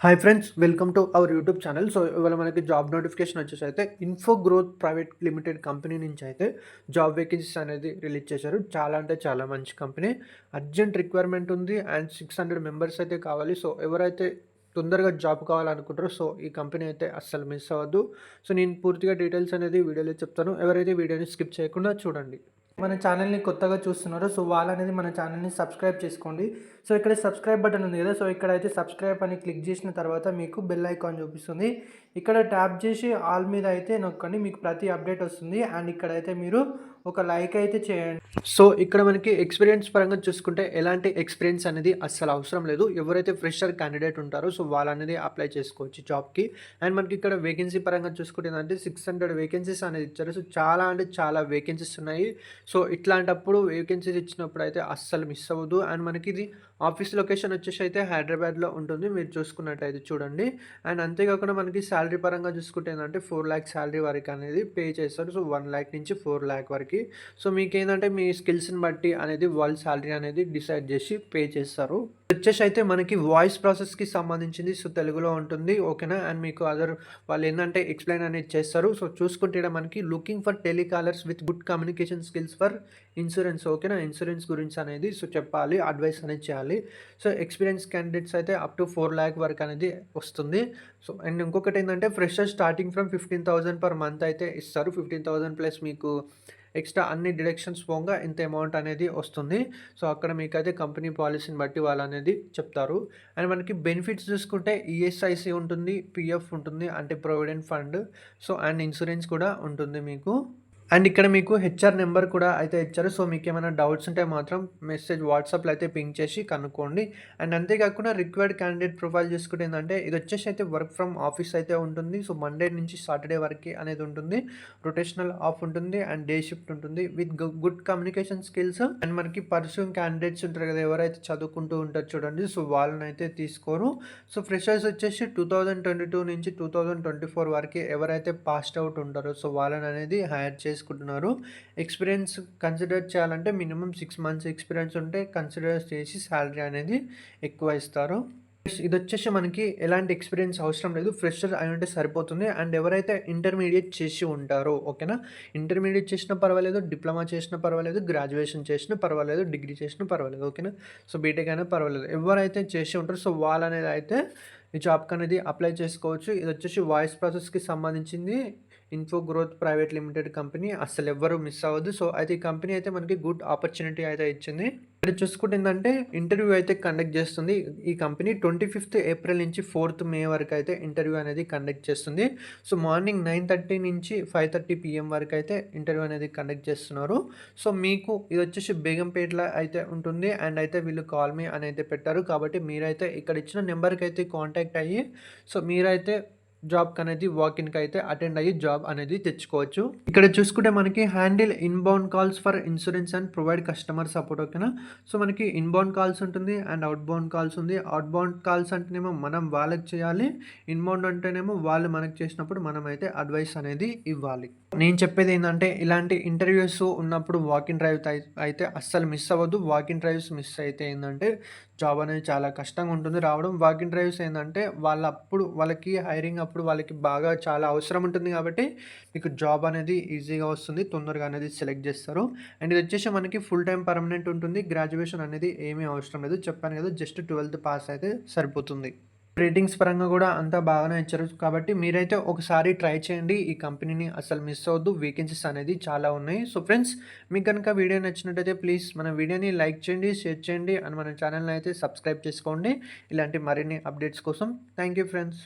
Hi friends, welcome to our YouTube channel. So ఇవాళ మనకి job notification వచ్చేసి అయితే info growth private limited company నుంచి అయితే జాబ్ వేకెన్సీస్ అనేది రిలీజ్ చేశారు. చాలా అంటే చాలా మంచి కంపెనీ. అర్జెంట్ రిక్వైర్మెంట్ ఉంది అండ్ 600 మెంబర్స్ అయితే కావాలి. సో ఎవరైతే తొందరగా జాబ్ కావాలనుకుంటారో సో ఈ కంపెనీ అయితే అస్సలు మిస్ అవ్వద్దు. సో నేను పూర్తిగా డీటెయిల్స్ అనేది వీడియోలో చెప్తాను. ఎవరైతే వీడియోని స్కిప్ చేయకుండా చూడండి. మన ఛానల్ని కొత్తగా చూస్తున్నారో సో వాళ్ళనేది మన ఛానల్ని సబ్స్క్రైబ్ చేసుకోండి. సో ఇక్కడ సబ్స్క్రైబ్ బటన్ ఉంది కదా, సో ఇక్కడైతే సబ్స్క్రైబ్ అని క్లిక్ చేసిన తర్వాత మీకు బెల్ ఐకాన్ చూపిస్తుంది. ఇక్కడ ట్యాప్ చేసి ఆల్ మీద అయితే నొక్కండి, మీకు ప్రతి అప్డేట్ వస్తుంది. అండ్ ఇక్కడైతే మీరు ఒక లైక్ అయితే చేయండి. సో ఇక్కడ మనకి ఎక్స్పీరియన్స్ పరంగా చూసుకుంటే ఎలాంటి ఎక్స్పీరియన్స్ అనేది అస్సలు అవసరం లేదు. ఎవరైతే ఫ్రెషర్ క్యాండిడేట్ ఉంటారో సో వాళ్ళనేది అప్లై చేసుకోవచ్చు జాబ్కి. అండ్ మనకి ఇక్కడ వేకెన్సీ పరంగా చూసుకుంటే ఏంటంటే 600 వేకెన్సీస్ అనేది ఇచ్చారు. సో చాలా అంటే చాలా వేకెన్సీస్ ఉన్నాయి. సో ఇట్లాంటప్పుడు వేకెన్సీస్ ఇచ్చినప్పుడు అయితే అస్సలు మిస్ అవ్వదు. అండ్ మనకి ఇది ఆఫీస్ లొకేషన్ వచ్చేసి అయితే హైదరాబాద్లో ఉంటుంది, మీరు చూసుకున్నట్టయితే చూడండి. అండ్ అంతేకాకుండా మనకి శాలరీ పరంగా చూసుకుంటే ఏంటంటే 4 lakhs శాలరీ వరకు అనేది పే చేస్తారు. సో 1 lakh నుంచి 4 lakh వరకు. సో మీకు ఏంటంటే మీ స్కిల్స్ని బట్టి అనేది వాళ్ళు శాలరీ అనేది డిసైడ్ చేసి పే చేస్తారు. వచ్చేసి అయితే మనకి వాయిస్ ప్రాసెస్కి సంబంధించింది. సో తెలుగులో ఉంటుంది, ఓకేనా. అండ్ మీకు అదర్ వాళ్ళు ఏంటంటే ఎక్స్ప్లెయిన్ అనేది చేస్తారు. సో చూసుకుంటే మనకి looking for telecallers with good communication skills for insurance, ఓకేనా. ఇన్సూరెన్స్ గురించి అనేది సో చెప్పాలి, అడ్వైస్ అనేది చేయాలి. సో ఎక్స్పీరియన్స్ క్యాండిడేట్స్ అయితే అప్ టు 4 lakh వరకు అనేది వస్తుంది. సో అండ్ ఇంకొకటి ఏంటంటే fresher starting from 15,000 per month అయితే ఇస్తారు. 15,000 ప్లస్ మీకు ఎక్స్ట్రా అన్ని డిడక్షన్స్ పోగా ఇంత అమౌంట్ అనేది వస్తుంది. సో అక్కడ మీకైతే కంపెనీ పాలసీని బట్టి వాళ్ళు అనేది చెప్తారు. అండ్ మనకి బెనిఫిట్స్ చూసుకుంటే ఈఎస్ఐసి ఉంటుంది, పిఎఫ్ ఉంటుంది అంటే provident fund. So and insurance కూడా ఉంటుంది మీకు. అండ్ ఇక్కడ మీకు హెచ్ఆర్ నెంబర్ కూడా అయితే ఇచ్చారు. సో మీకు ఏమైనా డౌట్స్ ఉంటే మాత్రం మెసేజ్ వాట్సాప్లో అయితే పింక్ చేసి కనుక్కోండి. అండ్ అంతేకాకుండా రిక్వైర్డ్ క్యాండిడేట్ ప్రొఫైల్ చూసుకుంటే ఏంటంటే ఇది వచ్చేసి అయితే వర్క్ ఫ్రమ్ ఆఫీస్ అయితే ఉంటుంది. సో మండే నుంచి సాటర్డే వరకు అనేది ఉంటుంది. రొటేషనల్ ఆఫ్ ఉంటుంది అండ్ డే షిఫ్ట్ ఉంటుంది with good communication skills. And మనకి పర్సూయింగ్ క్యాండిడేట్స్ ఉంటారు కదా, ఎవరైతే చదువుకుంటూ ఉంటారు చూడండి, సో వాళ్ళని అయితే తీసుకోరు. సో ఫ్రెషర్స్ వచ్చేసి 2022 నుంచి 2024 వరకు ఎవరైతే పాస్డ్ అవుట్ ఉంటారో సో వాళ్ళని అనేది హైర్ చేసుకుంటున్నారు. ఎక్స్పీరియన్స్ కన్సిడర్ చేయాలంటే మినిమం 6 months ఎక్స్పీరియన్స్ ఉంటే కన్సిడర్ చేసి శాలరీ అనేది ఎక్కువ ఇస్తారు. ఇది వచ్చేసి మనకి ఎలాంటి ఎక్స్పీరియన్స్ అవసరం లేదు, ఫ్రెషర్ అయి ఉంటే సరిపోతుంది. అండ్ ఎవరైతే ఇంటర్మీడియట్ చేసి ఉంటారో, ఓకేనా, ఇంటర్మీడియట్ చేసినా పర్వాలేదు, డిప్లొమా చేసినా పర్వాలేదు, గ్రాడ్యుయేషన్ చేసినా పర్వాలేదు, డిగ్రీ చేసినా పర్వాలేదు, ఓకేనా. సో బీటెక్ అయినా పర్వాలేదు, ఎవరైతే చేసి ఉంటారో సో వాళ్ళనేది అయితే ఈ జాబ్కి అనేది అప్లై చేసుకోవచ్చు. ఇది వచ్చేసి వాయిస్ ప్రాసెస్కి సంబంధించింది. Info growth private limited company, అస్సలు ఎవ్వరూ మిస్ అవ్వదు. సో అయితే ఈ కంపెనీ అయితే మనకి గుడ్ ఆపర్చునిటీ అయితే ఇచ్చింది. ఇక్కడ చూసుకుంటే ఏంటంటే ఇంటర్వ్యూ అయితే కండక్ట్ చేస్తుంది ఈ కంపెనీ. 25th April నుంచి 4th May వరకు అయితే ఇంటర్వ్యూ అనేది కండక్ట్ చేస్తుంది. సో మార్నింగ్ 9:30 నుంచి 5:30 PM వరకు అయితే ఇంటర్వ్యూ అనేది కండక్ట్ చేస్తున్నారు. సో మీకు ఇది వచ్చేసి బేగంపేటలో అయితే ఉంటుంది. అండ్ అయితే వీళ్ళు కాల్ మీ అని అయితే పెట్టారు, కాబట్టి మీరైతే ఇక్కడ ఇచ్చిన నెంబర్కి అయితే కాంటాక్ట్ అయ్యి సో మీరైతే జాబ్కి అనేది వాకిన్కి అయితే అటెండ్ అయ్యి జాబ్ అనేది తెచ్చుకోవచ్చు. ఇక్కడ చూసుకుంటే మనకి handle inbound calls for insurance and provide customer support, ఓకేనా. సో మనకి ఇన్బౌండ్ కాల్స్ ఉంటుంది అండ్ అవుట్బౌండ్ కాల్స్ ఉంది. అవుట్బౌండ్ కాల్స్ అంటేనేమో మనం వాళ్ళకి చేయాలి, ఇన్బౌండ్ అంటేనేమో వాళ్ళు మనకి చేసినప్పుడు మనం అయితే అడ్వైస్ అనేది ఇవ్వాలి. నేను చెప్పేది ఏంటంటే ఇలాంటి ఇంటర్వ్యూస్ ఉన్నప్పుడు వాకిన్ డ్రైవ్ అయితే అస్సలు మిస్ అవ్వద్దు. వాకిన్ డ్రైవ్స్ మిస్ అయితే ఏంటంటే జాబ్ అనేది చాలా కష్టంగా ఉంటుంది రావడం. వాకిన్ డ్రైవ్స్ ఏంటంటే వాళ్ళకి హైరింగ్ అప్పుడు వాళ్ళకి బాగా చాలా అవసరం ఉంటుంది, కాబట్టి మీకు జాబ్ అనేది ఈజీగా వస్తుంది, తొందరగా అనేది సెలెక్ట్ చేస్తారు. అండ్ ఇది వచ్చేసి మనకి ఫుల్ టైం పర్మనెంట్ ఉంటుంది. గ్రాడ్యుయేషన్ అనేది ఏమీ అవసరం లేదు, చెప్పాను కదా, జస్ట్ 12th పాస్ అయితే సరిపోతుంది. రేటింగ్స్ పరంగా కూడా అంతా బాగానే ఇచ్చారు, కాబట్టి మీరైతే ఒకసారి ట్రై చేయండి ఈ కంపెనీని, అసలు మిస్ అవ్వద్దు. వేకెన్సీస్ అనేది చాలా ఉన్నాయి. సో ఫ్రెండ్స్, మీకు కనుక వీడియో నచ్చినట్టయితే ప్లీజ్ మన వీడియోని లైక్ చేయండి, షేర్ చేయండి అండ్ మన ఛానల్ని అయితే సబ్స్క్రైబ్ చేసుకోండి ఇలాంటి మరిన్ని అప్డేట్స్ కోసం. Thank you friends.